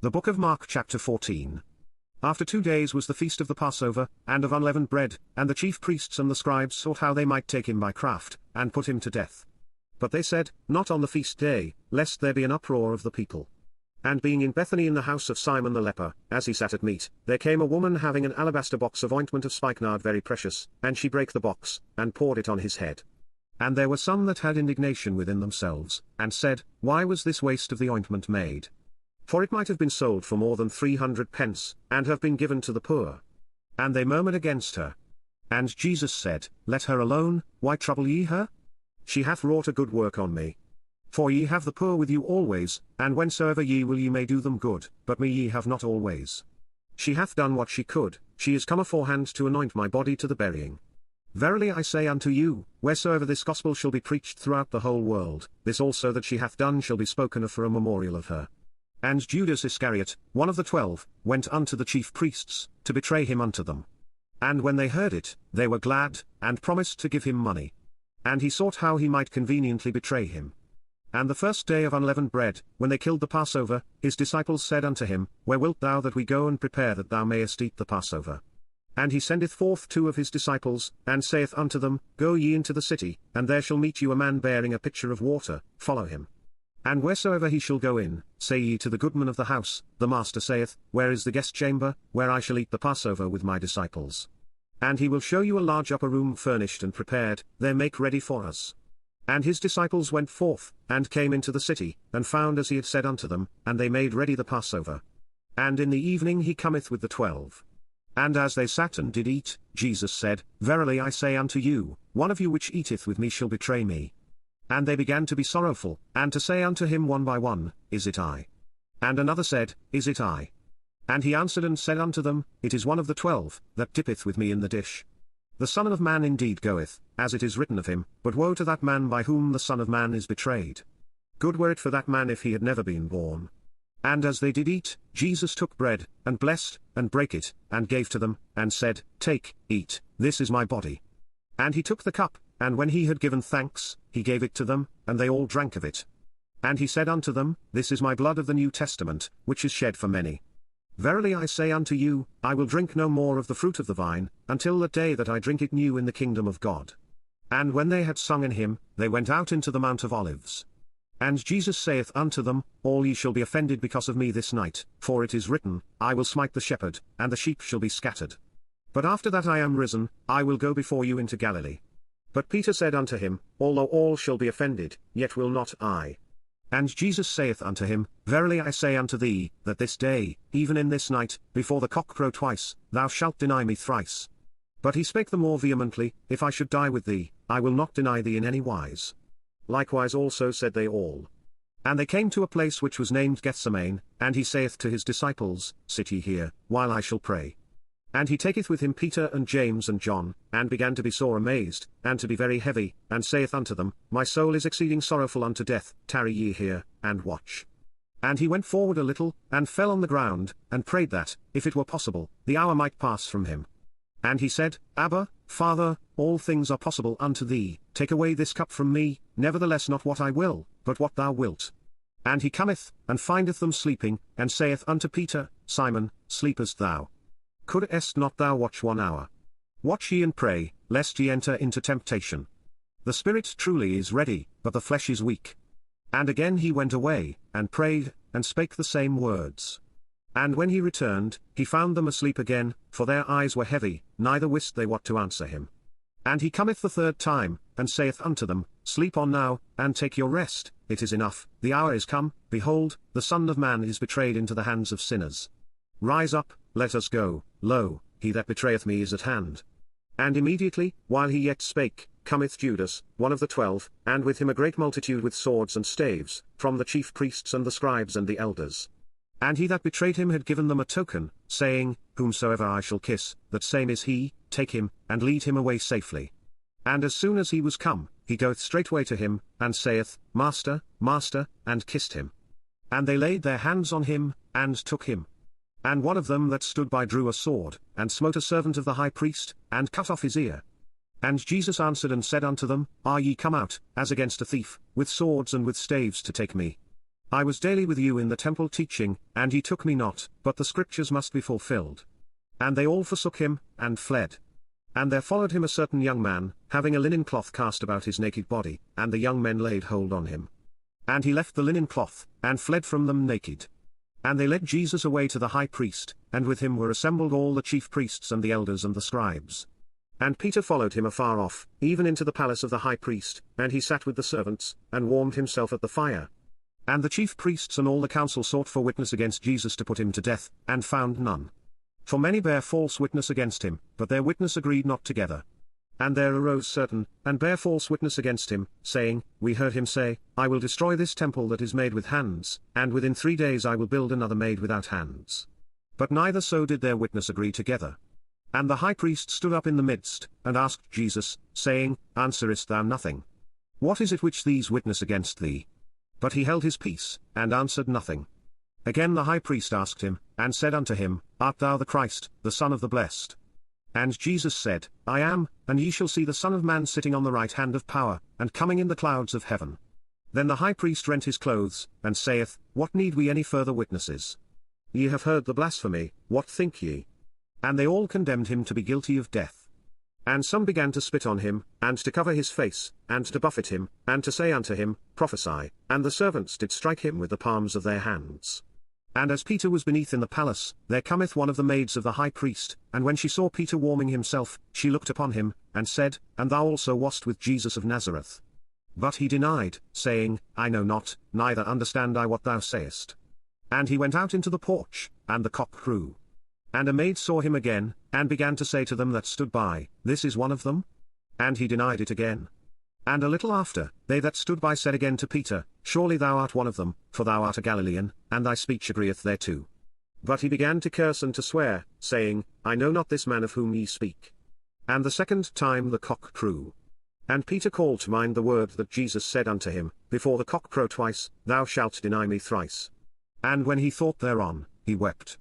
The book of Mark chapter 14. After 2 days was the feast of the Passover, and of unleavened bread, and the chief priests and the scribes sought how they might take him by craft, and put him to death. But they said, Not on the feast day, lest there be an uproar of the people. And being in Bethany in the house of Simon the leper, as he sat at meat, there came a woman having an alabaster box of ointment of spikenard very precious, and she brake the box, and poured it on his head. And there were some that had indignation within themselves, and said, Why was this waste of the ointment made? For it might have been sold for more than 300 pence, and have been given to the poor. And they murmured against her. And Jesus said, Let her alone, why trouble ye her? She hath wrought a good work on me. For ye have the poor with you always, and whensoever ye will ye may do them good, but me ye have not always. She hath done what she could, she is come aforehand to anoint my body to the burying. Verily I say unto you, wheresoever this gospel shall be preached throughout the whole world, this also that she hath done shall be spoken of for a memorial of her. And Judas Iscariot, one of the 12, went unto the chief priests, to betray him unto them. And when they heard it, they were glad, and promised to give him money. And he sought how he might conveniently betray him. And the first day of unleavened bread, when they killed the Passover, his disciples said unto him, Where wilt thou that we go and prepare that thou mayest eat the Passover? And he sendeth forth 2 of his disciples, and saith unto them, Go ye into the city, and there shall meet you a man bearing a pitcher of water, follow him. And wheresoever he shall go in, say ye to the goodman of the house, The Master saith, Where is the guest chamber, where I shall eat the Passover with my disciples? And he will show you a large upper room furnished and prepared, there make ready for us. And his disciples went forth, and came into the city, and found as he had said unto them, and they made ready the Passover. And in the evening he cometh with the 12. And as they sat and did eat, Jesus said, Verily I say unto you, one of you which eateth with me shall betray me. And they began to be sorrowful, and to say unto him one by one, Is it I? And another said, Is it I? And he answered and said unto them, It is one of the 12, that dippeth with me in the dish. The Son of Man indeed goeth, as it is written of him, but woe to that man by whom the Son of Man is betrayed. Good were it for that man if he had never been born. And as they did eat, Jesus took bread, and blessed, and brake it, and gave to them, and said, Take, eat, this is my body. And he took the cup, and when he had given thanks, he gave it to them, and they all drank of it. And he said unto them, This is my blood of the New Testament, which is shed for many. Verily I say unto you, I will drink no more of the fruit of the vine, until that day that I drink it new in the kingdom of God. And when they had sung an hymn, they went out into the Mount of Olives. And Jesus saith unto them, All ye shall be offended because of me this night, for it is written, I will smite the shepherd, and the sheep shall be scattered. But after that I am risen, I will go before you into Galilee. But Peter said unto him, Although all shall be offended, yet will not I. And Jesus saith unto him, Verily I say unto thee, that this day, even in this night, before the cock crow twice, thou shalt deny me thrice. But he spake the more vehemently, If I should die with thee, I will not deny thee in any wise. Likewise also said they all. And they came to a place which was named Gethsemane, and he saith to his disciples, Sit ye here, while I shall pray. And he taketh with him Peter and James and John, and began to be sore amazed, and to be very heavy, and saith unto them, My soul is exceeding sorrowful unto death, tarry ye here, and watch. And he went forward a little, and fell on the ground, and prayed that, if it were possible, the hour might pass from him. And he said, Abba, Father, all things are possible unto thee, take away this cup from me, nevertheless not what I will, but what thou wilt. And he cometh, and findeth them sleeping, and saith unto Peter, Simon, sleepest thou? Couldest not thou watch 1 hour? Watch ye and pray, lest ye enter into temptation. The spirit truly is ready, but the flesh is weak. And again he went away, and prayed, and spake the same words. And when he returned, he found them asleep again, for their eyes were heavy, neither wist they what to answer him. And he cometh the 3rd time, and saith unto them, Sleep on now, and take your rest, it is enough, the hour is come, behold, the Son of Man is betrayed into the hands of sinners. Rise up, let us go, lo, he that betrayeth me is at hand. And immediately, while he yet spake, cometh Judas, one of the 12, and with him a great multitude with swords and staves, from the chief priests and the scribes and the elders. And he that betrayed him had given them a token, saying, Whomsoever I shall kiss, that same is he, take him, and lead him away safely. And as soon as he was come, he goeth straightway to him, and saith, Master, Master, and kissed him. And they laid their hands on him, and took him. And one of them that stood by drew a sword, and smote a servant of the high priest, and cut off his ear. And Jesus answered and said unto them, Are ye come out, as against a thief, with swords and with staves to take me? I was daily with you in the temple teaching, and ye took me not, but the scriptures must be fulfilled. And they all forsook him, and fled. And there followed him a certain young man, having a linen cloth cast about his naked body, and the young men laid hold on him. And he left the linen cloth, and fled from them naked. And they led Jesus away to the high priest, and with him were assembled all the chief priests and the elders and the scribes. And Peter followed him afar off, even into the palace of the high priest, and he sat with the servants, and warmed himself at the fire. And the chief priests and all the council sought for witness against Jesus to put him to death, and found none. For many bare false witness against him, but their witness agreed not together. And there arose certain, and bare false witness against him, saying, We heard him say, I will destroy this temple that is made with hands, and within 3 days I will build another made without hands. But neither so did their witness agree together. And the high priest stood up in the midst, and asked Jesus, saying, Answerest thou nothing? What is it which these witness against thee? But he held his peace, and answered nothing. Again the high priest asked him, and said unto him, Art thou the Christ, the Son of the Blessed? And Jesus said, I am, and ye shall see the Son of Man sitting on the right hand of power, and coming in the clouds of heaven. Then the high priest rent his clothes, and saith, What need we any further witnesses? Ye have heard the blasphemy, what think ye? And they all condemned him to be guilty of death. And some began to spit on him, and to cover his face, and to buffet him, and to say unto him, Prophesy. And the servants did strike him with the palms of their hands. And as Peter was beneath in the palace, there cometh one of the maids of the high priest, and when she saw Peter warming himself, she looked upon him, and said, And thou also wast with Jesus of Nazareth. But he denied, saying, I know not, neither understand I what thou sayest. And he went out into the porch, and the cock crew. And a maid saw him again, and began to say to them that stood by, This is one of them? And he denied it again. And a little after, they that stood by said again to Peter, Surely thou art one of them, for thou art a Galilean, and thy speech agreeth thereto. But he began to curse and to swear, saying, I know not this man of whom ye speak. And the second time the cock crew. And Peter called to mind the word that Jesus said unto him, Before the cock crow twice, thou shalt deny me thrice. And when he thought thereon, he wept.